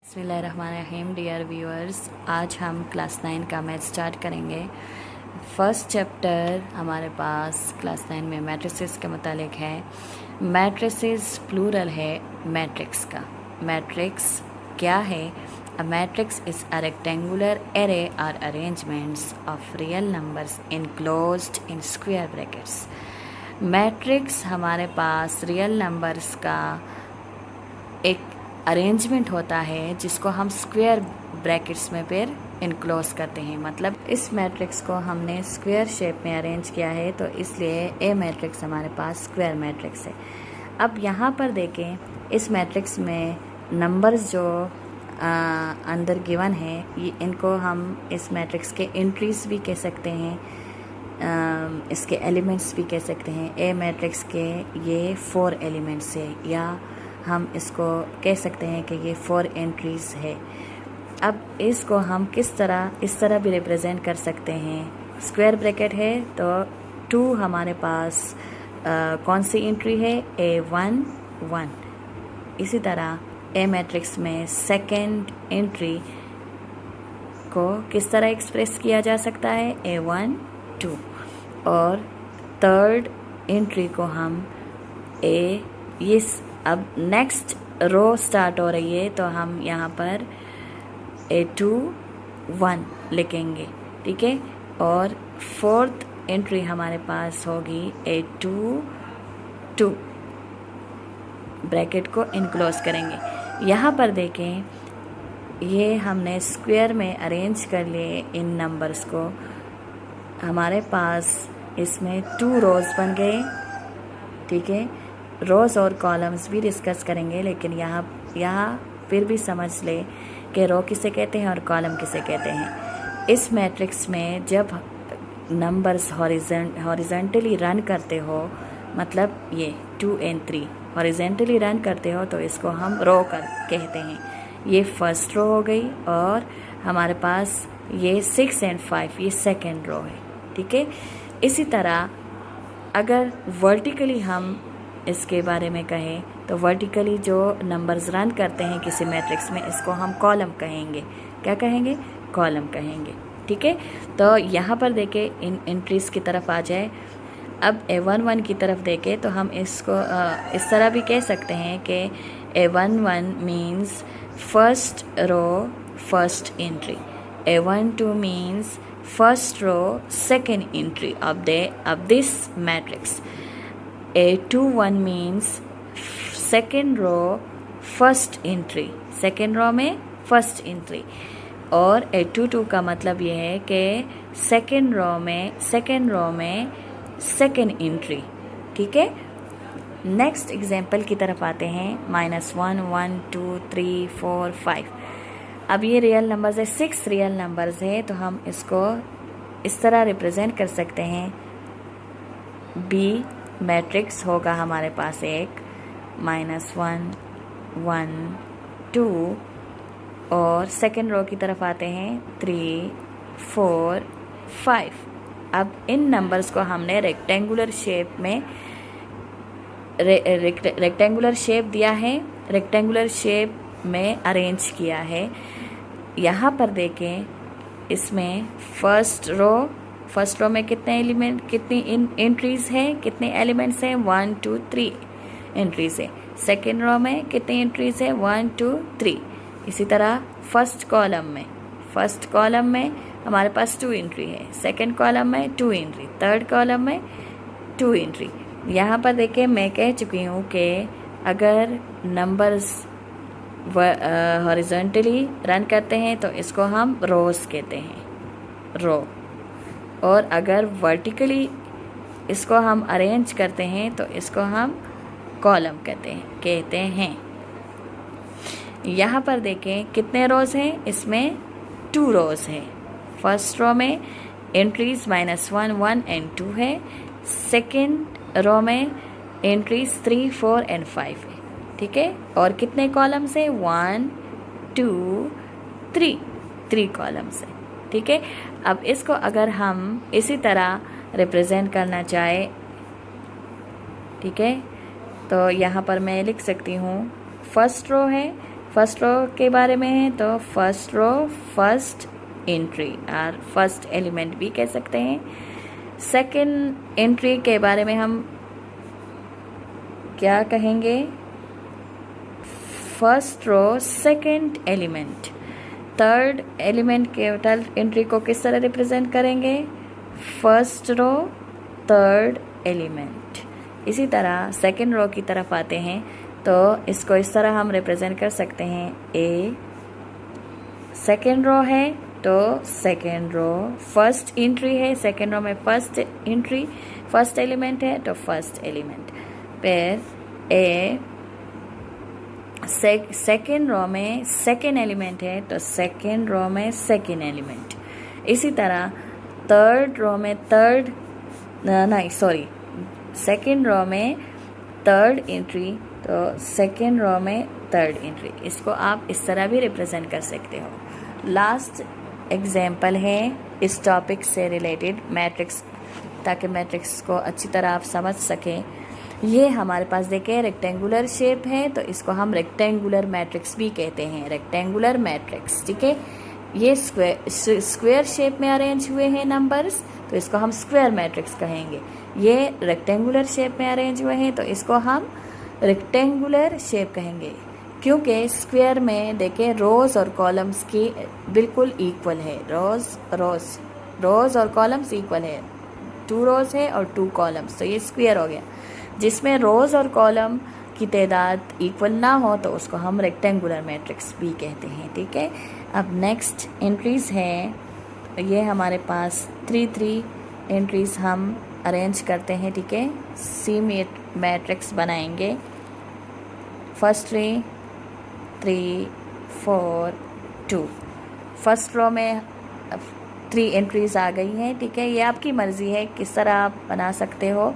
बिस्मिल्लाहिर्रहमानिर्रहीम। Dear viewers, आज हम क्लास 9 का मैथ स्टार्ट करेंगे। फर्स्ट चैप्टर हमारे पास क्लास 9 में मैट्रिसेस के मुतालिक है। मैट्रिसेस प्लूरल है मैट्रिक्स का। मैट्रिक्स क्या है? A matrix is a rectangular array or arrangements of real numbers enclosed in square brackets. Matrix हमारे पास रियल नंबर्स का एक अरेंजमेंट होता है जिसको हम स्क्वायर ब्रैकेट्स में फिर इनक्लोज करते हैं। मतलब इस मैट्रिक्स को हमने स्क्वायर शेप में अरेंज किया है, तो इसलिए ए मैट्रिक्स हमारे पास स्क्वायर मैट्रिक्स है। अब यहाँ पर देखें, इस मैट्रिक्स में नंबर्स जो अंदर गिवन है, ये इनको हम इस मैट्रिक्स के एंट्रीज भी कह सकते हैं, इसके एलिमेंट्स भी कह सकते हैं। ए मैट्रिक्स के ये 4 एलिमेंट्स है, या हम इसको कह सकते हैं कि ये 4 एंट्रीज है। अब इसको हम किस तरह, इस तरह भी रिप्रेजेंट कर सकते हैं। स्क्वायर ब्रैकेट है तो 2 हमारे पास कौन सी एंट्री है? A1 1। इसी तरह ए मैट्रिक्स में सेकंड एंट्री को किस तरह एक्सप्रेस किया जा सकता है? A1 2। और थर्ड एंट्री को हम अब नेक्स्ट रो स्टार्ट हो रही है, तो हम यहाँ पर A2 1 लिखेंगे, ठीक है। और फोर्थ एंट्री हमारे पास होगी A2 2। ब्रैकेट को इनक्लोज करेंगे। यहाँ पर देखें, ये हमने स्क्वायर में अरेंज कर लिए इन नंबर्स को। हमारे पास इसमें 2 रोज बन गए, ठीक है। रोज और कॉलम्स भी डिस्कस करेंगे, लेकिन यहाँ फिर भी समझ ले कि रो किसे कहते हैं और कॉलम किसे कहते हैं। इस मैट्रिक्स में जब नंबर्स हॉरिजेंटली रन करते हो, मतलब ये 2 और 3 हॉरिजेंटली रन करते हो, तो इसको हम रो कहते हैं। ये फर्स्ट रो हो गई, और हमारे पास ये 6 और 5 ये सेकेंड रो है, ठीक है। इसी तरह अगर वर्टिकली हम इसके बारे में कहें, तो वर्टिकली जो नंबर्स रन करते हैं किसी मैट्रिक्स में, इसको हम कॉलम कहेंगे। क्या कहेंगे? कॉलम कहेंगे, ठीक है। तो यहाँ पर देखें, इन एंट्रीज की तरफ आ जाए। अब A1 1 की तरफ देखें तो हम इसको इस तरह भी कह सकते हैं कि A1 1 means first row first entry. A1 2 means first row second entry of this matrix. A2 1 means second row first entry, second row में first entry। और A2 2 का मतलब ये है कि second row में second entry, ठीक है। नेक्स्ट एग्जाम्पल की तरफ आते हैं। -1 1 2 3 4 5। अब ये रियल नंबर्स है, 6 रियल नंबर्स है, तो हम इसको इस तरह रिप्रेजेंट कर सकते हैं। बी मैट्रिक्स होगा हमारे पास एक -1 1 2, और सेकेंड रो की तरफ आते हैं 3 4 5। अब इन नंबर्स को हमने रेक्टेंगुलर शेप में रेक्टेंगुलर शेप दिया है, रेक्टेंगुलर शेप में अरेंज किया है। यहाँ पर देखें, इसमें फर्स्ट रो में कितनी एंट्रीज हैं, कितने एलिमेंट्स हैं? 1 2 3 एंट्रीज है। सेकेंड रो में कितनी एंट्रीज है? 1 2 3। इसी तरह फर्स्ट कॉलम में हमारे पास 2 एंट्री है, सेकेंड कॉलम में 2 एंट्री, थर्ड कॉलम में 2 एंट्री। यहाँ पर देखिए, मैं कह चुकी हूँ कि अगर नंबर्स हॉरिजॉन्टली रन करते हैं तो इसको हम रोज कहते हैं, रो। और अगर वर्टिकली इसको हम अरेंज करते हैं तो इसको हम कॉलम कहते हैं। यहाँ पर देखें, कितने रोज हैं? इसमें 2 रोज हैं। फर्स्ट रो में एंट्रीज -1 1 और 2 है। सेकेंड रो में एंट्रीज 3 4 और 5 है, ठीक है। और कितने कॉलम्स है? 1 2 3 कॉलम्स है, ठीक है। अब इसको अगर हम इसी तरह रिप्रेजेंट करना चाहे, ठीक है, तो यहाँ पर मैं लिख सकती हूँ, फर्स्ट रो है, फर्स्ट रो के बारे में है तो फर्स्ट रो फर्स्ट एंट्री और फर्स्ट एलिमेंट भी कह सकते हैं। सेकंड एंट्री के बारे में हम क्या कहेंगे, first row second element. Third element के थर्ड एंट्री को किस तरह रिप्रेजेंट करेंगे, फर्स्ट रो थर्ड एलिमेंट। इसी तरह सेकंड रो की तरफ आते हैं तो इसको इस तरह हम रिप्रेजेंट कर सकते हैं, ए सेकंड रो है तो सेकंड रो फर्स्ट एंट्री है, सेकंड रो में फर्स्ट एंट्री फर्स्ट एलिमेंट है तो फर्स्ट एलिमेंट। फिर ए सेकेंड रो में सेकेंड एलिमेंट है तो सेकेंड रो में सेकेंड एलिमेंट। इसी तरह थर्ड रो में सेकेंड रो में थर्ड एंट्री तो सेकेंड रो में थर्ड एंट्री। इसको आप इस तरह भी रिप्रेजेंट कर सकते हो। लास्ट एग्जाम्पल है इस टॉपिक से रिलेटेड मैट्रिक्स, ताकि मैट्रिक्स को अच्छी तरह आप समझ सकें। ये हमारे पास देखें रेक्टेंगुलर शेप है तो इसको हम रेक्टेंगुलर मैट्रिक्स भी कहते हैं, रेक्टेंगुलर मैट्रिक्स। ठीक है, ये स्क्वायर शेप में अरेंज हुए हैं नंबर्स तो इसको हम स्क्वायर मैट्रिक्स कहेंगे। ये रेक्टेंगुलर शेप में अरेंज हुए हैं तो इसको हम रेक्टेंगुलर शेप कहेंगे, क्योंकि स्क्वायर में देखें रोज और कॉलम्स की बिल्कुल इक्वल है। रोज और कॉलम्स इक्वल है, 2 रोज है और 2 कॉलम्स, तो ये स्क्वायर हो गया। जिसमें रोज और कॉलम की तादाद इक्वल ना हो तो उसको हम रेक्टेंगुलर मैट्रिक्स भी कहते हैं। ठीक है, अब नेक्स्ट एंट्रीज है, ये हमारे पास 3 एंट्रीज हम अरेंज करते हैं। ठीक है, सी मैट्रिक्स बनाएंगे। फर्स्ट 3 4 2। फर्स्ट रो में 3 एंट्रीज आ गई हैं। ठीक है, ये आपकी मर्ज़ी है किस तरह आप बना सकते हो।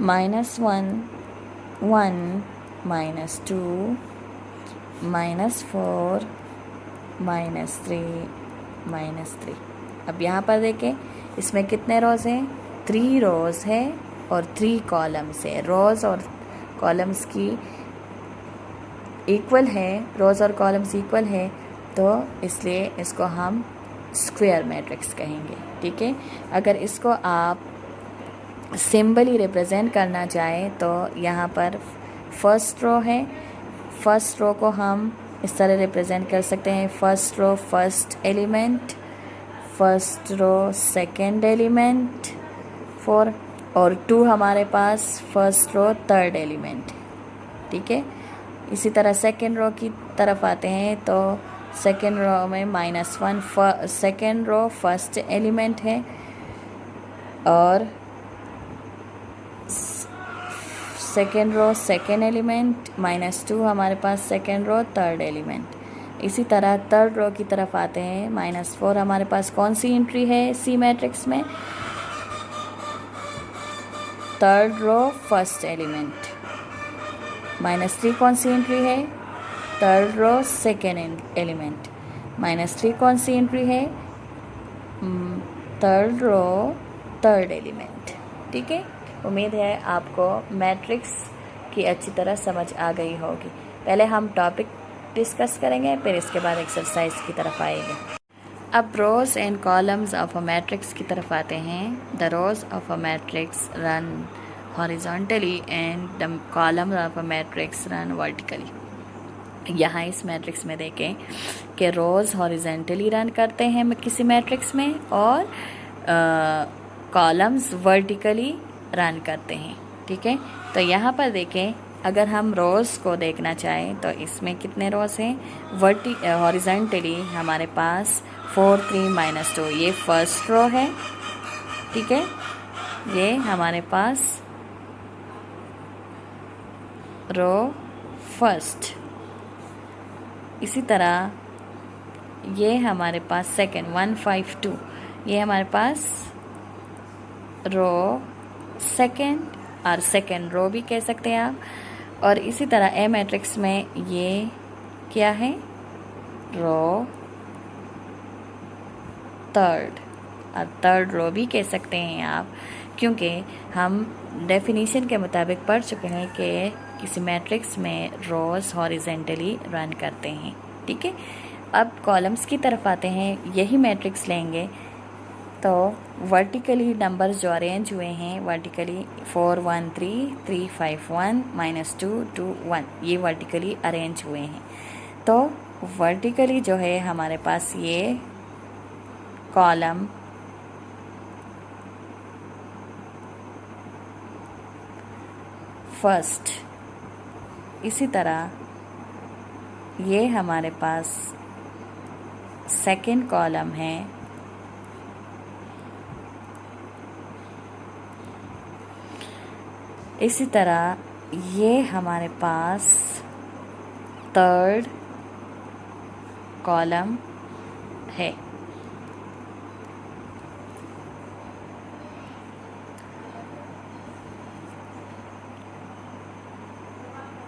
-1 1 -2 -4 -3 अब यहाँ पर देखें इसमें कितने रोज़ हैं, 3 रोज़ है और 3 कॉलम्स है। रोज़ और कॉलम्स की इक्वल है, रोज़ और कॉलम्स इक्वल है तो इसलिए इसको हम स्क्वायर मैट्रिक्स कहेंगे। ठीक है, अगर इसको आप सिंबली रिप्रेजेंट करना चाहें तो यहाँ पर फर्स्ट रो है, फर्स्ट रो को हम इस तरह रिप्रेजेंट कर सकते हैं, first row first element, first row second element 4 और 2 हमारे पास फर्स्ट रो थर्ड एलिमेंट। ठीक है, इसी तरह सेकंड रो की तरफ आते हैं तो सेकंड रो में -1 सेकंड रो फर्स्ट एलिमेंट है और सेकेंड रो सेकेंड एलिमेंट, -2 हमारे पास सेकेंड रो थर्ड एलिमेंट। इसी तरह थर्ड रो की तरफ आते हैं, -4 हमारे पास कौन सी एंट्री है सी मैट्रिक्स में, थर्ड रो फर्स्ट एलिमेंट। -3 कौन सी एंट्री है, थर्ड रो सेकेंड एलिमेंट। -3 कौन सी एंट्री है, थर्ड रो थर्ड एलिमेंट। ठीक है, उम्मीद है आपको मैट्रिक्स की अच्छी तरह समझ आ गई होगी। पहले हम टॉपिक डिस्कस करेंगे, फिर इसके बाद एक्सरसाइज की तरफ आएंगे। अब rows and columns of a matrix की तरफ आते हैं। The rows of a matrix run horizontally and the column of a matrix run vertically. यहाँ इस मैट्रिक्स में देखें कि रोज हॉरिजॉन्टली रन करते हैं किसी मैट्रिक्स में और कॉलम्स वर्टिकली रन करते हैं। ठीक है, तो यहाँ पर देखें अगर हम रोज़ को देखना चाहें तो इसमें कितने रोज़ हैं, हॉरिजॉन्टली हमारे पास 4 3 -2 ये फर्स्ट रो है। ठीक है, ये हमारे पास रो फर्स्ट। इसी तरह ये हमारे पास सेकंड 1 5 2 ये हमारे पास रो सेकेंड और सेकेंड रो भी कह सकते हैं आप। और इसी तरह ए मैट्रिक्स में ये क्या है, रो थर्ड और थर्ड रो भी कह सकते हैं आप, क्योंकि हम डेफिनेशन के मुताबिक पढ़ चुके हैं कि किसी मैट्रिक्स में रोज़ हॉरिजेंटली रन करते हैं। ठीक है, अब कॉलम्स की तरफ आते हैं। यही मैट्रिक्स लेंगे तो वर्टिकली नंबर्स जो अरेंज हुए हैं वर्टिकली 4 1 3 3 5 1 -2 2 1, ये वर्टिकली अरेंज हुए हैं। तो वर्टिकली जो है हमारे पास ये कॉलम फर्स्ट, इसी तरह ये हमारे पास सेकंड कॉलम है, इसी तरह ये हमारे पास थर्ड कॉलम है।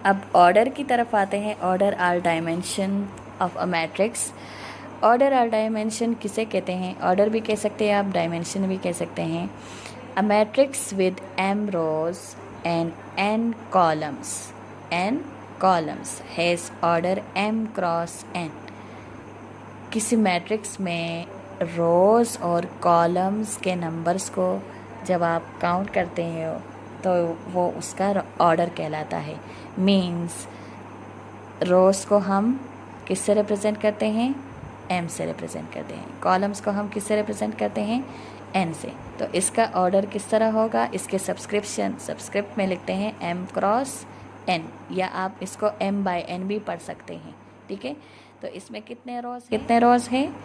अब ऑर्डर की तरफ आते हैं। Order or dimension of a matrix. Order or dimension किसे कहते हैं? ऑर्डर भी कह सकते हैं आप, डायमेंशन भी कह सकते हैं। A matrix with m rows and n columns has order m cross n। किसी मैट्रिक्स में रोज़ और कॉलम्स के नंबर्स को जब आप काउंट करते हैं तो वो उसका ऑर्डर कहलाता है। मीन्स रोज़ को हम किससे रिप्रेजेंट करते हैं? m से रिप्रेजेंट करते हैं। कॉलम्स को हम किससे रिप्रेजेंट करते हैं? n से। तो इसका ऑर्डर किस तरह होगा? इसके सब्सक्रिप्ट में लिखते हैं m क्रॉस n, या आप इसको m/n भी पढ़ सकते हैं। ठीक है, तो इसमें कितने रोज़ हैं?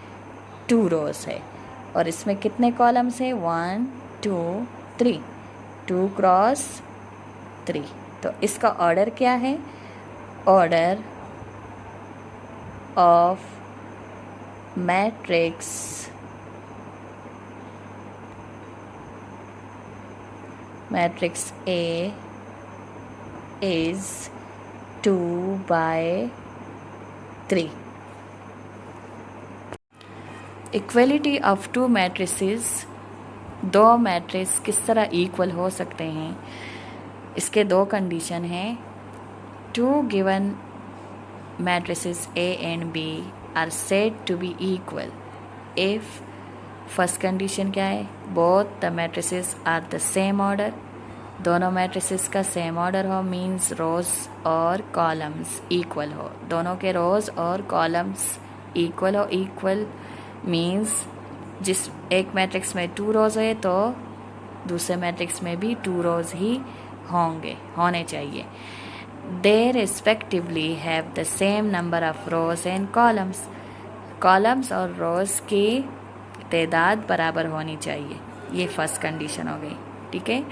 2 रोज़ है। और इसमें कितने कॉलम्स हैं? 1 2 3, 2 क्रॉस 3। तो इसका ऑर्डर क्या है? Order of matrix A is 2/3। Equality of 2 matrices, 2 matrix किस तरह इक्वल हो सकते हैं? इसके 2 कंडीशन हैं। 2 given matrices A and B are said to be equal if first condition क्या है? Both the matrices are the same order, दोनों मैट्रिसेस का सेम ऑर्डर हो, मीन्स रोज़ और कॉलम्स इक्वल हो, दोनों के रोज़ और कॉलम्स इक्वल हो। इक्वल मीन्स जिस एक मैट्रिक्स में 2 रोज़ है तो दूसरे मैट्रिक्स में भी 2 रोज़ ही होने चाहिए। They respectively have the same number of rows and columns. Columns और रोज़ की तादाद बराबर होनी चाहिए। ये फर्स्ट कंडीशन हो गई। ठीक है,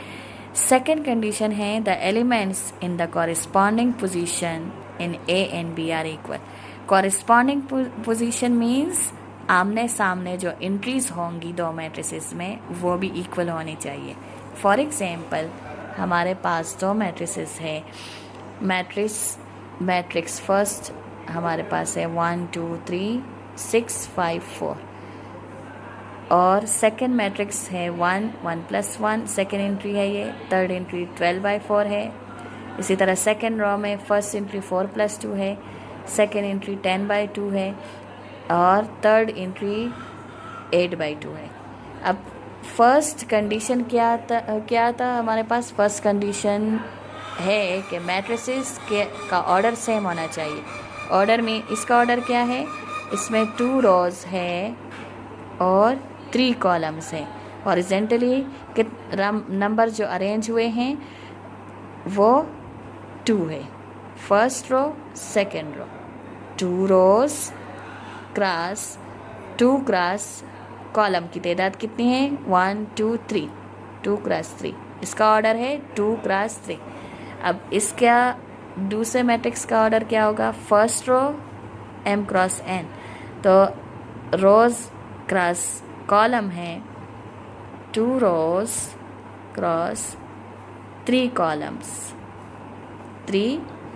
सेकेंड कंडीशन है the elements in the corresponding position in A and B are equal. Corresponding position means आमने सामने जो एंट्रीज होंगी 2 मैट्रिसेस में वो भी इक्वल होनी चाहिए। फॉर एग्जाम्पल हमारे पास 2 मैट्रिसेस है। मैट्रिक्स फर्स्ट हमारे पास है 1 2 3 6 5 4, और सेकेंड मैट्रिक्स है 1 1 + 1, सेकेंड एंट्री है ये। थर्ड एंट्री 12/4 है। इसी तरह सेकेंड रो में फर्स्ट एंट्री 4 + 2 है, सेकेंड एंट्री 10/2 है, और थर्ड एंट्री 8/2 है। अब फर्स्ट कंडीशन क्या था हमारे पास? फर्स्ट कंडीशन है कि मैट्रिसेस का ऑर्डर सेम होना चाहिए। ऑर्डर में इसका ऑर्डर क्या है? इसमें 2 रोज़ है और 3 कॉलम्स हैं। हॉरिजेंटली नंबर जो अरेंज हुए हैं वो 2 है। First row second row, 2 rows cross 2 cross column की तादाद कितनी है? 1 2 3, 2 क्रॉस 3। इसका ऑर्डर है 2 क्रॉस 3। अब इसका दूसरे मैट्रिक्स का ऑर्डर क्या होगा? First row m cross n, तो रोज़ क्रॉस कॉलम है 2 रोज़ क्रॉस 3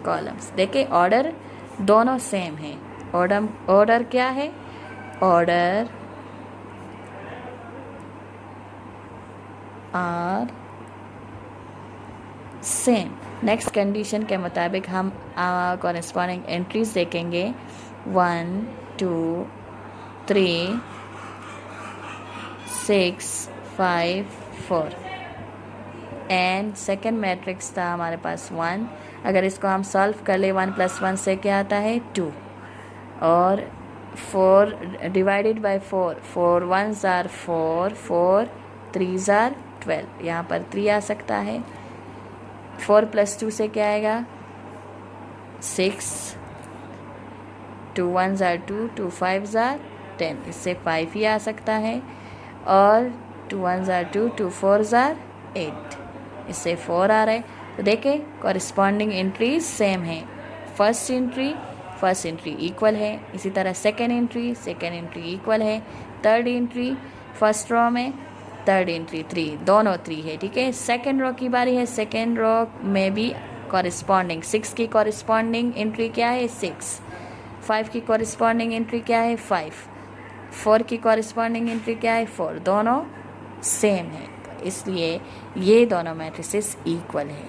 कॉलम्स। देखिए ऑर्डर दोनों सेम है। ऑर्डर क्या है? Order are same. Next condition के मुताबिक हम कॉरेस्पॉन्डिंग एंट्रीज देखेंगे 1 2 3 6 5 4 एंड सेकेंड मैट्रिक्स था हमारे पास 1। अगर इसको हम सॉल्व कर ले 1 + 1 से क्या आता है 2 और 4 divided by 4 4 1s are 4 4 3s are 12। यहाँ पर 3 आ सकता है। 4 + 2 से क्या आएगा 6 2 1s आर 2 2 5s आर 10। इससे 5 ही आ सकता है और 2 1s आर 2 2 4s आर 8। इससे 4 आ रहा है। तो देखें कॉरेस्पॉन्डिंग एंट्रीज सेम है। फर्स्ट एंट्री इक्वल है, इसी तरह सेकेंड एंट्री इक्वल है। थर्ड एंट्री फर्स्ट रो में, थर्ड एंट्री 3, दोनों 3 है। ठीक है, सेकेंड रो की बारी है। सेकेंड रो में भी कॉरेस्पॉन्डिंग 6 की कॉरेस्पॉन्डिंग एंट्री क्या है 6, 5 की कॉरेस्पॉन्डिंग एंट्री क्या है 5, 4 की कॉरेस्पॉन्डिंग एंट्री क्या है 4, दोनों सेम है। इसलिए ये दोनों मैट्रिसेस इक्वल है।